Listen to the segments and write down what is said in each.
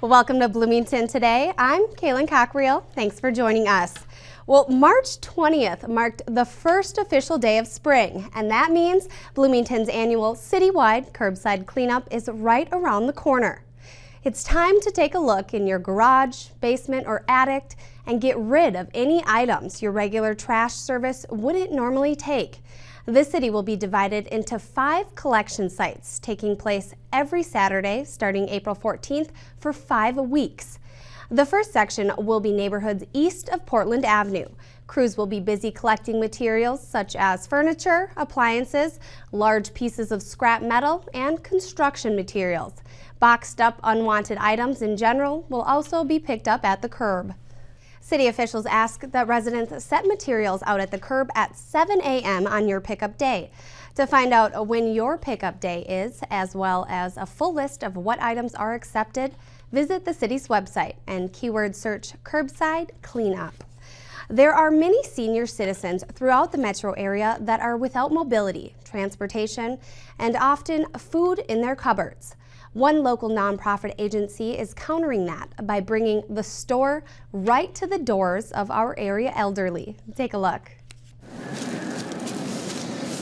Well, welcome to Bloomington today. I'm Kaylin Cockrell. Thanks for joining us. Well, March 20th marked the first official day of spring, and that means Bloomington's annual Citywide Curbside cleanup is right around the corner. It's time to take a look in your garage, basement, or attic and get rid of any items your regular trash service wouldn't normally take. The city will be divided into 5 collection sites, taking place every Saturday starting April 14th for 5 weeks. The first section will be neighborhoods east of Portland Avenue. Crews will be busy collecting materials such as furniture, appliances, large pieces of scrap metal, and construction materials. Boxed up unwanted items in general will also be picked up at the curb. City officials ask that residents set materials out at the curb at 7 a.m. on your pickup day. To find out when your pickup day is, as well as a full list of what items are accepted, visit the city's website and keyword search Curbside Cleanup. There are many senior citizens throughout the metro area that are without mobility, transportation, and often food in their cupboards. One local nonprofit agency is countering that by bringing the store right to the doors of our area elderly. Take a look.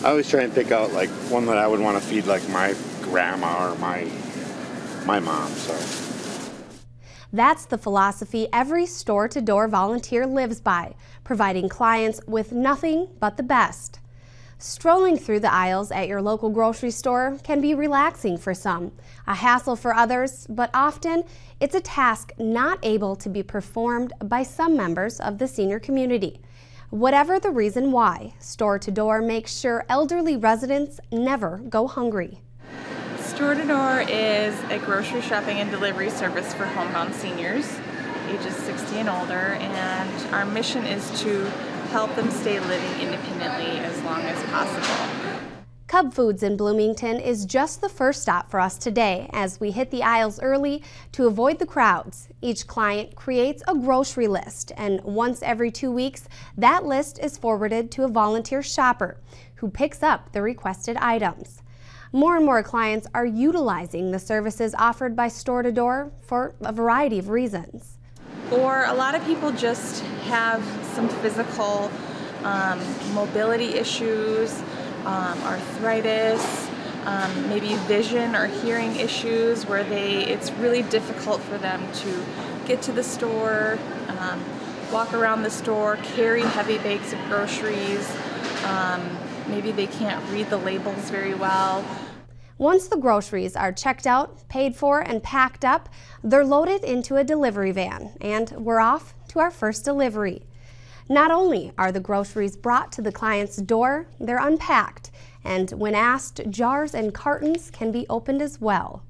I always try and pick out like one that I would want to feed like my grandma or my mom. So that's the philosophy every store-to-door volunteer lives by, providing clients with nothing but the best. Strolling through the aisles at your local grocery store can be relaxing for some, a hassle for others, but often it's a task not able to be performed by some members of the senior community. Whatever the reason why, Store to Door makes sure elderly residents never go hungry. Store to Door is a grocery shopping and delivery service for homebound seniors, ages 60 and older, and our mission is to help them stay living independently as long as possible. Cub Foods in Bloomington is just the first stop for us today as we hit the aisles early to avoid the crowds. Each client creates a grocery list, and once every 2 weeks, that list is forwarded to a volunteer shopper who picks up the requested items. More and more clients are utilizing the services offered by Store to Door for a variety of reasons. Or a lot of people just have some physical mobility issues, arthritis, maybe vision or hearing issues where it's really difficult for them to get to the store, walk around the store, carry heavy bags of groceries. Maybe they can't read the labels very well. Once the groceries are checked out, paid for, and packed up, they're loaded into a delivery van, and we're off to our first delivery. Not only are the groceries brought to the client's door, they're unpacked, and when asked, jars and cartons can be opened as well.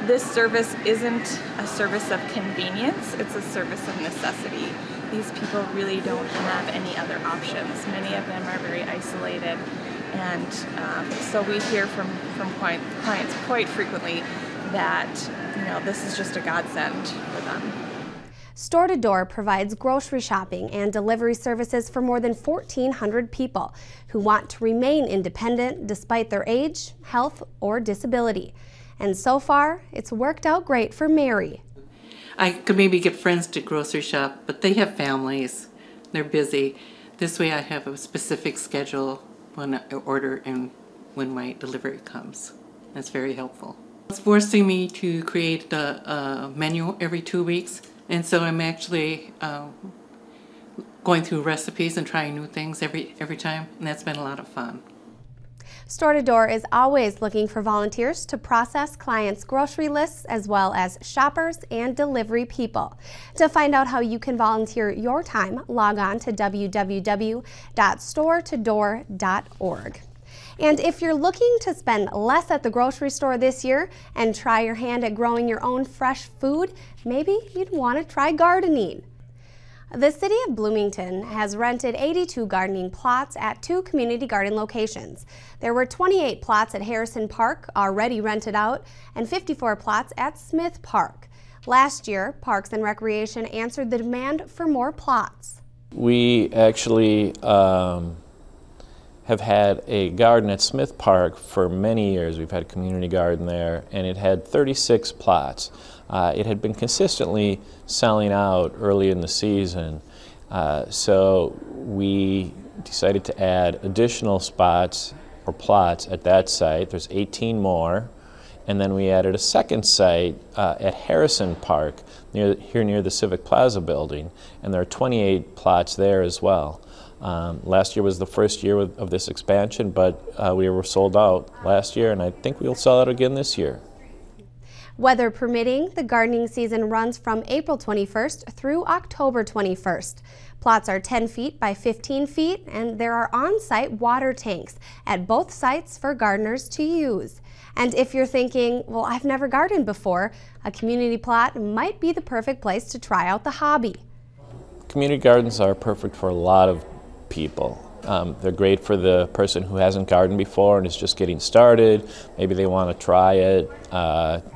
This service isn't a service of convenience, it's a service of necessity. These people really don't have any other options. Many of them are very isolated. And so we hear from clients quite frequently that this is just a godsend for them. Store to Door provides grocery shopping and delivery services for more than 1,400 people who want to remain independent despite their age, health, or disability. And so far, it's worked out great for Mary. I could maybe get friends to grocery shop, but they have families. They're busy. This way I have a specific schedule when I order and when my delivery comes. That's very helpful. It's forcing me to create a menu every 2 weeks, and so I'm actually going through recipes and trying new things every time, and that's been a lot of fun. Store to Door is always looking for volunteers to process clients' grocery lists as well as shoppers and delivery people. To find out how you can volunteer your time, log on to www.storetodor.org. And if you're looking to spend less at the grocery store this year and try your hand at growing your own fresh food, maybe you'd want to try gardening. The City of Bloomington has rented 82 gardening plots at 2 community garden locations. There were 28 plots at Harrison Park already rented out and 54 plots at Smith Park. Last year, Parks and Recreation answered the demand for more plots. We actually have had a garden at Smith Park for many years. We've had a community garden there, and it had 36 plots. It had been consistently selling out early in the season, so we decided to add additional spots or plots at that site. There's 18 more, and then we added a second site at Harrison Park, near the Civic Plaza building, and there are 28 plots there as well. Last year was the first year of this expansion, but we were sold out last year, and I think we'll sell out again this year. Weather permitting, the gardening season runs from April 21st through October 21st. Plots are 10 feet by 15 feet, and there are on-site water tanks at both sites for gardeners to use. And if you're thinking, well, I've never gardened before, a community plot might be the perfect place to try out the hobby. Community gardens are perfect for a lot of people. They're great for the person who hasn't gardened before and is just getting started. Maybe they want to try it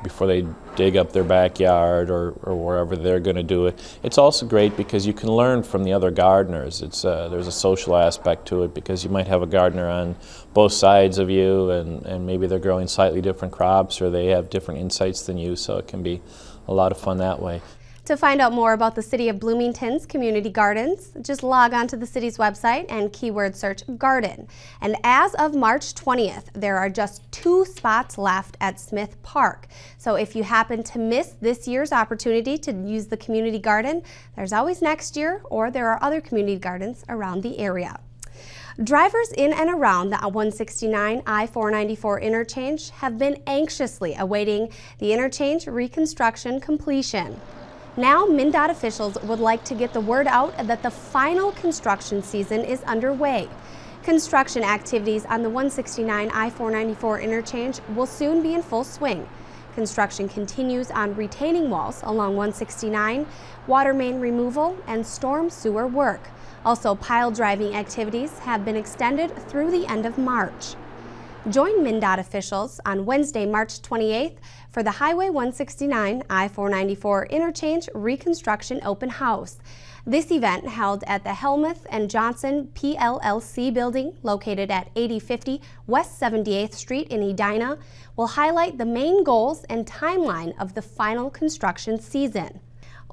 before they dig up their backyard or wherever they're going to do it. It's also great because you can learn from the other gardeners. There's a social aspect to it because you might have a gardener on both sides of you, and maybe they're growing slightly different crops or they have different insights than you, so it can be a lot of fun that way. To find out more about the City of Bloomington's community gardens, just log on to the city's website and keyword search garden. And as of March 20th, there are just 2 spots left at Smith Park. So if you happen to miss this year's opportunity to use the community garden, there's always next year, or there are other community gardens around the area. Drivers in and around the 169 I-494 interchange have been anxiously awaiting the interchange reconstruction completion. Now, MnDOT officials would like to get the word out that the final construction season is underway. Construction activities on the 169 I-494 interchange will soon be in full swing. Construction continues on retaining walls along 169, water main removal, and storm sewer work. Also, pile driving activities have been extended through the end of March. Join MnDOT officials on Wednesday, March 28th for the Highway 169 I-494 Interchange Reconstruction Open House. This event, held at the Helmuth and Johnson PLLC building located at 8050 West 78th Street in Edina, will highlight the main goals and timeline of the final construction season.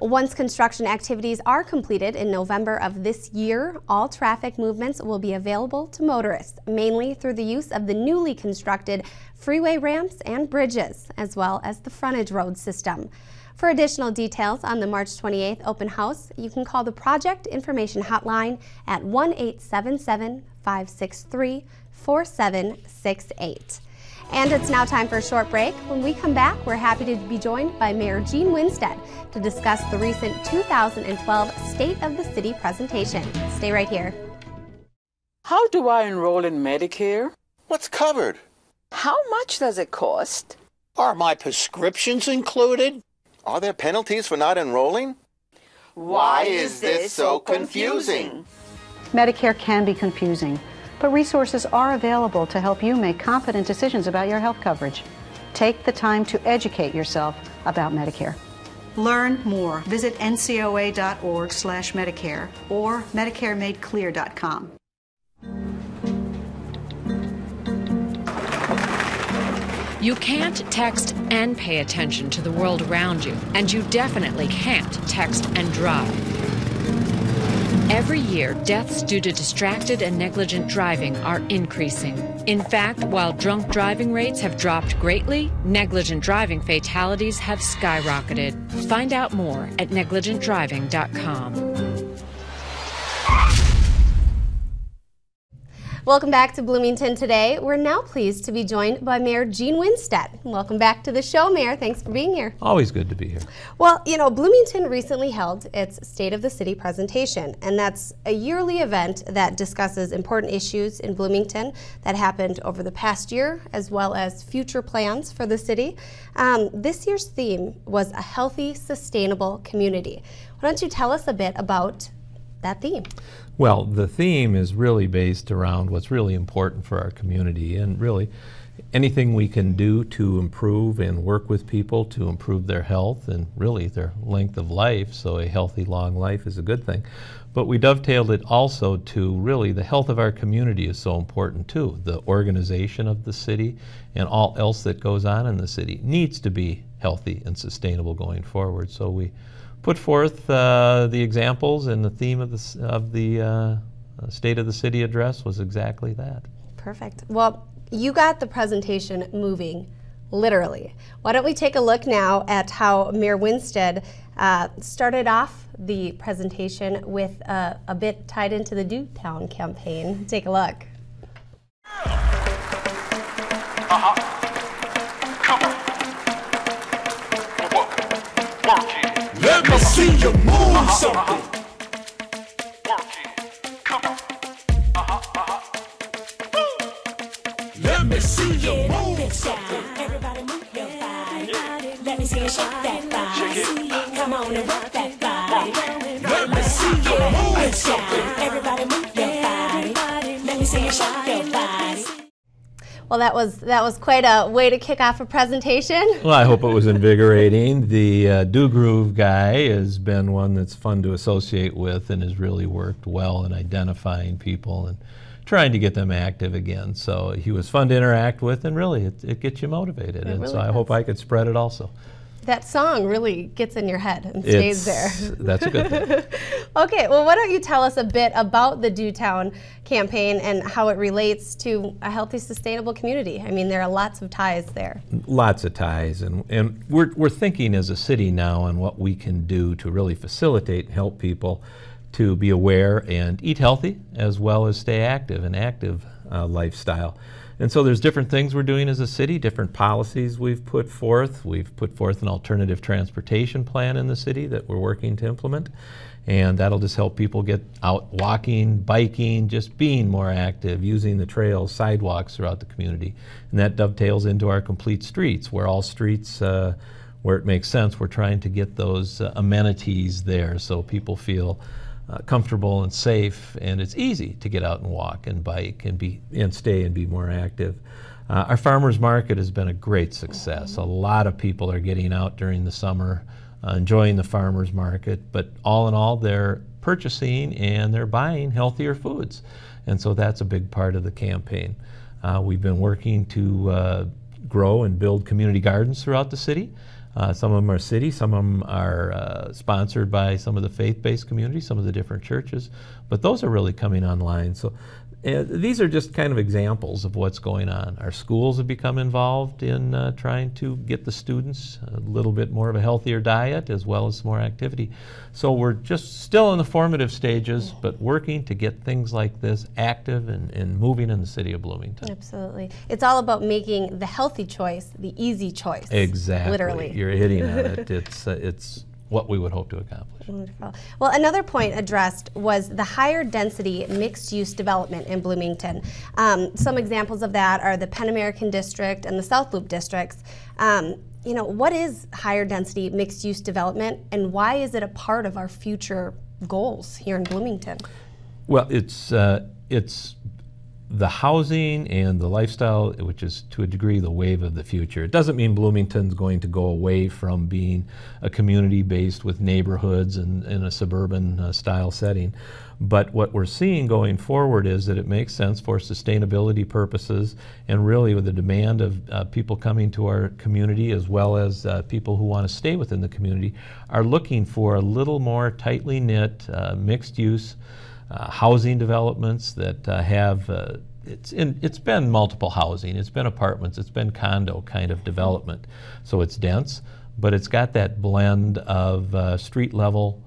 Once construction activities are completed in November of this year, all traffic movements will be available to motorists, mainly through the use of the newly constructed freeway ramps and bridges, as well as the frontage road system. For additional details on the March 28th open house, you can call the Project Information Hotline at 1-877-563-4768. And it's now time for a short break. When we come back, we're happy to be joined by Mayor Gene Winstead to discuss the recent 2012 State of the City presentation. Stay right here. How do I enroll in Medicare? What's covered? How much does it cost? Are my prescriptions included? Are there penalties for not enrolling? Why is this so confusing? Medicare can be confusing, but resources are available to help you make confident decisions about your health coverage. Take the time to educate yourself about Medicare. Learn more. Visit ncoa.org/Medicare or MedicareMadeClear.com. You can't text and pay attention to the world around you, and you definitely can't text and drive. Every year, deaths due to distracted and negligent driving are increasing. In fact, while drunk driving rates have dropped greatly, negligent driving fatalities have skyrocketed. Find out more at negligentdriving.com. Welcome back to Bloomington Today. We're now pleased to be joined by Mayor Gene Winstead. Welcome back to the show, Mayor. Thanks for being here. Always good to be here. Well, you know, Bloomington recently held its State of the City presentation, and that's a yearly event that discusses important issues in Bloomington that happened over the past year, as well as future plans for the city. This year's theme was a healthy, sustainable community. Why don't you tell us a bit about that theme? Well, the theme is really based around what's really important for our community, and really anything we can do to improve and work with people to improve their health and really their length of life, so a healthy, long life is a good thing. But we dovetailed it also to really the health of our community is so important too. The organization of the city and all else that goes on in the city needs to be healthy and sustainable going forward. So we put forth the examples, and the theme of the State of the City address was exactly that. Perfect. Well, you got the presentation moving, literally. Why don't we take a look now at how Mayor Winstead started off the presentation with a bit tied into the Do Town campaign. Take a look. Let me see you move something. Let me see you move something. Everybody move your body. Let me see you shake that body. Come on and rock that body. Let me see you move something. Everybody move your body. Let me see you shake your body. Well, that was quite a way to kick off a presentation. Well, I hope it was invigorating. The Do Groove guy has been one that's fun to associate with and has really worked well in identifying people and trying to get them active again. So he was fun to interact with, and really it gets you motivated. And so I hope I could spread it also. That song really gets in your head and stays there. That's a good thing. Okay, well, why don't you tell us a bit about the Do Town campaign and how it relates to a healthy, sustainable community? I mean, there are lots of ties there. Lots of ties, and we're thinking as a city now on what we can do to really facilitate and help people to be aware and eat healthy, as well as stay active, an active lifestyle. And so there's different things we're doing as a city, different policies we've put forth. We've put forth an alternative transportation plan in the city that we're working to implement. And that'll just help people get out walking, biking, just being more active, using the trails, sidewalks throughout the community. And that dovetails into our complete streets, where all streets, where it makes sense, we're trying to get those amenities there so people feel comfortable and safe, and it's easy to get out and walk and bike and stay and be more active. Our farmers market has been a great success. A lot of people are getting out during the summer, enjoying the farmers market, but all in all, they're purchasing and they're buying healthier foods, and so that's a big part of the campaign. We've been working to grow and build community gardens throughout the city. Some of them are city, some of them are sponsored by some of the faith-based communities, some of the different churches, but those are really coming online. So these are just kind of examples of what's going on. Our schools have become involved in trying to get the students a little bit more of a healthier diet as well as more activity. So we're just still in the formative stages, but working to get things like this active and moving in the city of Bloomington. Absolutely. It's all about making the healthy choice the easy choice. Exactly. Literally. You're hitting on it. It's what we would hope to accomplish. Wonderful. Well, another point addressed was the higher density mixed-use development in Bloomington. Some examples of that are the Penn American District and the South Loop districts. You know, what is higher density mixed-use development, and why is it a part of our future goals here in Bloomington? Well, it's the housing and the lifestyle, which is to a degree the wave of the future. It doesn't mean Bloomington's going to go away from being a community based with neighborhoods and in a suburban style setting. But what we're seeing going forward is that it makes sense for sustainability purposes, and really with the demand of people coming to our community, as well as people who want to stay within the community, are looking for a little more tightly knit, mixed use housing developments that have, it's been multiple housing, it's been apartments, it's been condo kind of development. So it's dense, but it's got that blend of street level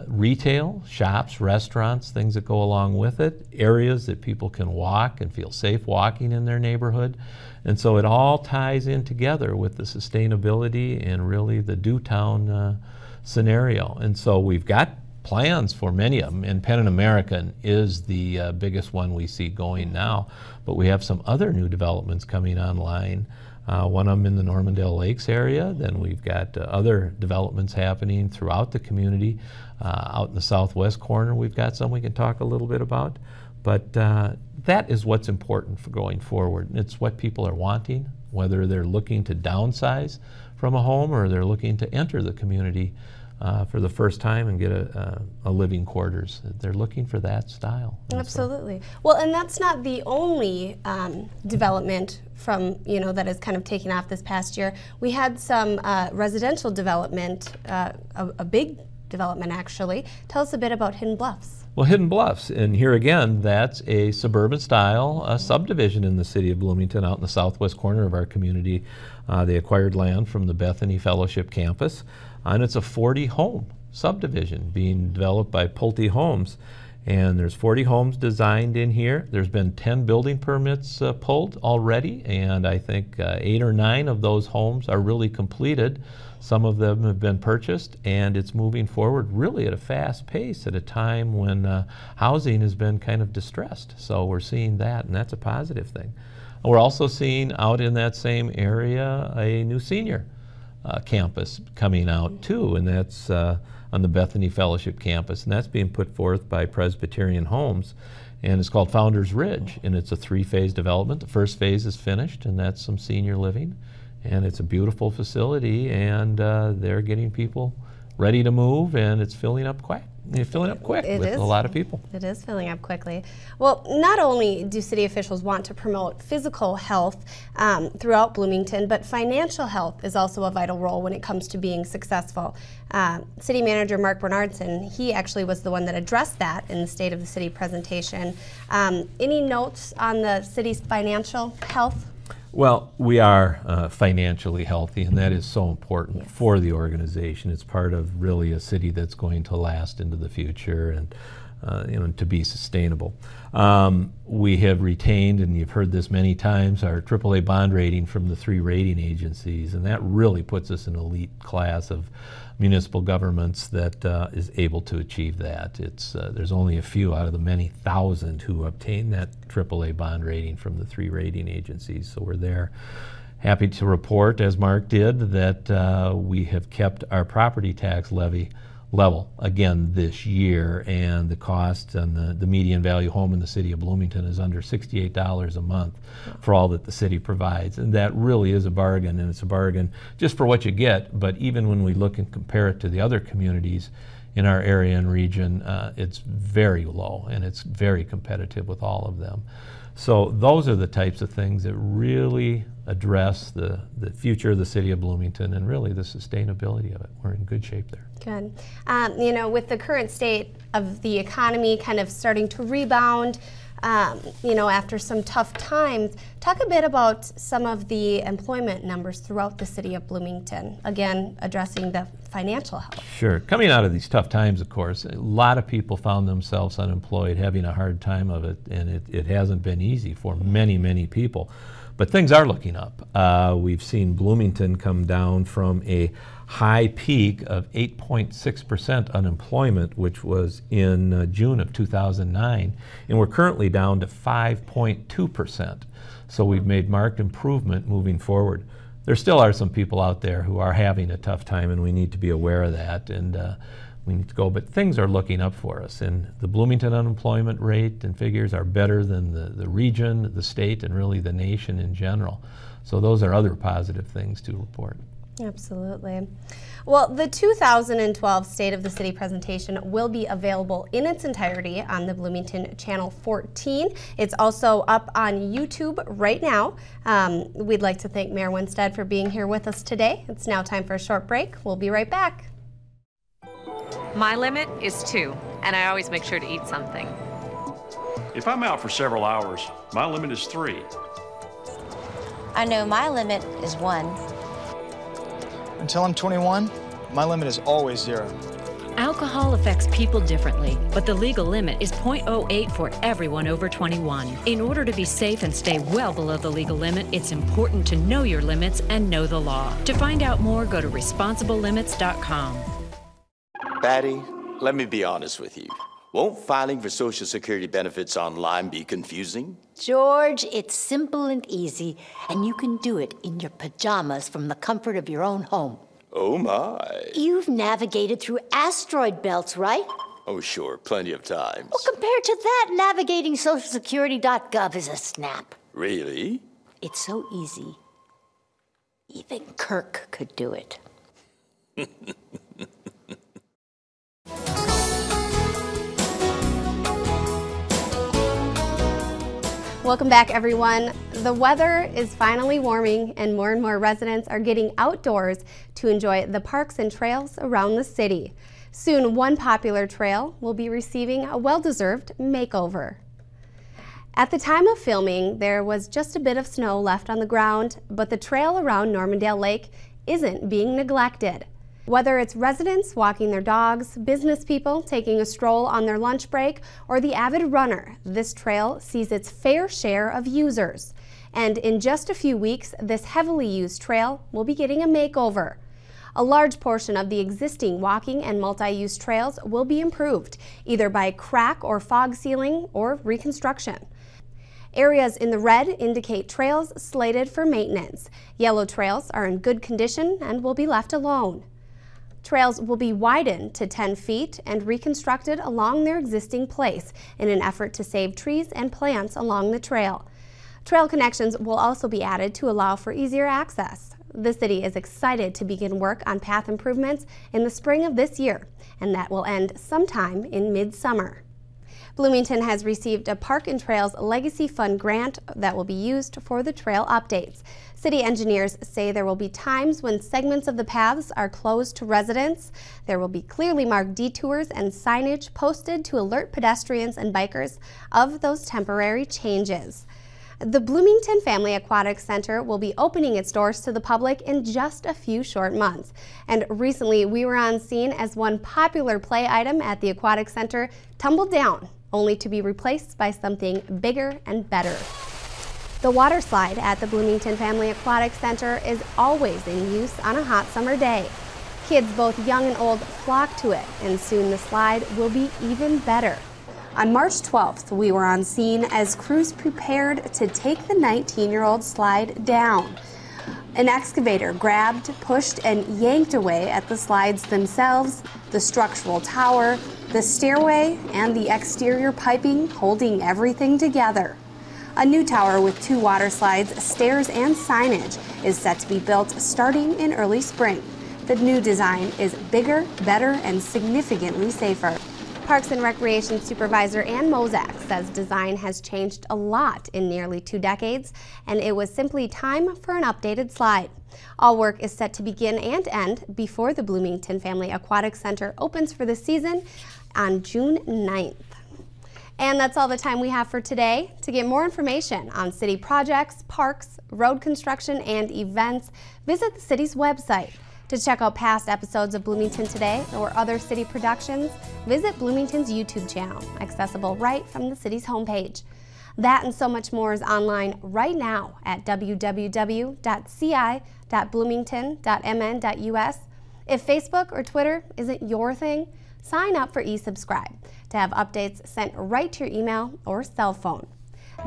retail, shops, restaurants, things that go along with it, areas that people can walk and feel safe walking in their neighborhood. And so it all ties in together with the sustainability and really the Do Town scenario. And so we've got plans for many of them, and Penn American is the biggest one we see going now, but we have some other new developments coming online. One of them in the Normandale Lakes area, then we've got other developments happening throughout the community. Out in the southwest corner, we've got some we can talk a little bit about, but that is what's important for going forward. It's what people are wanting, whether they're looking to downsize from a home or they're looking to enter the community. for the first time and get a living quarters. They're looking for that style. Absolutely. Well, and that's not the only development from, that is kind of taking off this past year. We had some residential development, a big development actually. Tell us a bit about Hidden Bluffs. Well, Hidden Bluffs, and here again, that's a suburban style subdivision in the city of Bloomington out in the southwest corner of our community. They acquired land from the Bethany Fellowship campus, and it's a 40-home subdivision being developed by Pulte Homes. And there's 40 homes designed in here. There's been 10 building permits pulled already, and I think 8 or 9 of those homes are really completed. Some of them have been purchased, and it's moving forward really at a fast pace at a time when housing has been kind of distressed. So we're seeing that, and that's a positive thing. We're also seeing out in that same area a new senior campus coming out too, and that's on the Bethany Fellowship campus, and that's being put forth by Presbyterian Homes, and it's called Founders Ridge, and it's a 3-phase development. The first phase is finished, and that's some senior living, and it's a beautiful facility, and they're getting people ready to move, and it's filling up quick. With a lot of people. It is filling up quickly. Well, not only do city officials want to promote physical health throughout Bloomington, but financial health is also a vital role when it comes to being successful. City Manager Mark Bernardson, he actually was the one that addressed that in the State of the City presentation. Any notes on the city's financial health? Well, we are financially healthy, and that is so important for the organization. It's part of really a city that's going to last into the future and to be sustainable. We have retained, and you've heard this many times, our AAA bond rating from the 3 rating agencies, and that really puts us in an elite class of municipal governments that is able to achieve that. There's only a few out of the many thousand who obtain that AAA bond rating from the 3 rating agencies. So we're there. Happy to report, as Mark did, that we have kept our property tax levy level again this year, and the cost on the median value home in the city of Bloomington is under $68 a month for all that the city provides, and that really is a bargain, and it's a bargain just for what you get. But even when we look and compare it to the other communities in our area and region, it's very low, and it's very competitive with all of them. So those are the types of things that really address the future of the city of Bloomington and really the sustainability of it. We're in good shape there. Good. With the current state of the economy kind of starting to rebound, after some tough times, talk a bit about some of the employment numbers throughout the city of Bloomington, again, addressing the financial health. Sure. Coming out of these tough times, of course, a lot of people found themselves unemployed, having a hard time of it, and it hasn't been easy for many, many people. But things are looking up. We've seen Bloomington come down from a high peak of 8.6% unemployment, which was in June of 2009, and we're currently down to 5.2%. So we've made marked improvement moving forward. There still are some people out there who are having a tough time, and we need to be aware of that, and we need to go, but things are looking up for us, and the Bloomington unemployment rate and figures are better than the region, the state, and really the nation in general. So those are other positive things to report. Absolutely. Well, the 2012 State of the City presentation will be available in its entirety on the Bloomington Channel 14. It's also up on YouTube right now. We'd like to thank Mayor Winstead for being here with us today. It's now time for a short break. We'll be right back. My limit is 2, and I always make sure to eat something. If I'm out for several hours, my limit is 3. I know my limit is 1. Until I'm 21, my limit is always 0. Alcohol affects people differently, but the legal limit is .08 for everyone over 21. In order to be safe and stay well below the legal limit, it's important to know your limits and know the law. To find out more, go to responsiblelimits.com. Patty, let me be honest with you. Won't filing for Social Security benefits online be confusing? George, it's simple and easy, and you can do it in your pajamas from the comfort of your own home. Oh, my. You've navigated through asteroid belts, right? Oh, sure, plenty of times. Well, compared to that, navigating socialsecurity.gov is a snap. Really? It's so easy. Even Kirk could do it. Welcome back, everyone. The weather is finally warming and more residents are getting outdoors to enjoy the parks and trails around the city. Soon, one popular trail will be receiving a well-deserved makeover. At the time of filming, there was just a bit of snow left on the ground, but the trail around Normandale Lake isn't being neglected. Whether it's residents walking their dogs, business people taking a stroll on their lunch break, or the avid runner, this trail sees its fair share of users. And in just a few weeks, this heavily used trail will be getting a makeover. A large portion of the existing walking and multi-use trails will be improved, either by crack or fog sealing or reconstruction. Areas in the red indicate trails slated for maintenance. Yellow trails are in good condition and will be left alone. Trails will be widened to 10 feet and reconstructed along their existing place in an effort to save trees and plants along the trail. Trail connections will also be added to allow for easier access. The city is excited to begin work on path improvements in the spring of this year, and that will end sometime in mid-summer. Bloomington has received a Park and Trails Legacy Fund grant that will be used for the trail updates. City engineers say there will be times when segments of the paths are closed to residents. There will be clearly marked detours and signage posted to alert pedestrians and bikers of those temporary changes. The Bloomington Family Aquatic Center will be opening its doors to the public in just a few short months. And recently we were on scene as one popular play item at the Aquatic Center tumbled down, only to be replaced by something bigger and better. The water slide at the Bloomington Family Aquatic Center is always in use on a hot summer day. Kids both young and old flock to it, and soon the slide will be even better. On March 12th, we were on scene as crews prepared to take the 19-year-old slide down. An excavator grabbed, pushed, and yanked away at the slides themselves, the structural tower, the stairway, and the exterior piping holding everything together. A new tower with 2 water slides, stairs, and signage is set to be built starting in early spring. The new design is bigger, better, and significantly safer. Parks and Recreation Supervisor Ann Mozak says design has changed a lot in nearly 2 decades, and it was simply time for an updated slide. All work is set to begin and end before the Bloomington Family Aquatic Center opens for the season on June 9th. And that's all the time we have for today. To get more information on city projects, parks, road construction, and events, visit the city's website. To check out past episodes of Bloomington Today or other city productions, visit Bloomington's YouTube channel, accessible right from the city's homepage. That and so much more is online right now at www.ci.bloomington.mn.us. If Facebook or Twitter isn't your thing, sign up for eSubscribe to have updates sent right to your email or cell phone.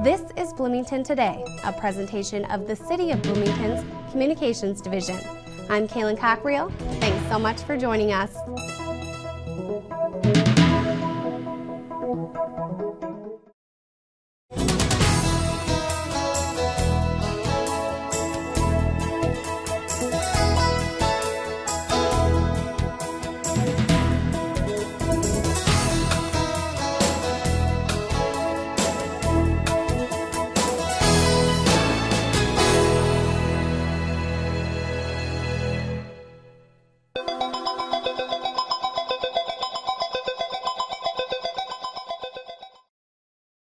This is Bloomington Today, a presentation of the City of Bloomington's Communications Division. I'm Kaylin Cockriel. Thanks so much for joining us.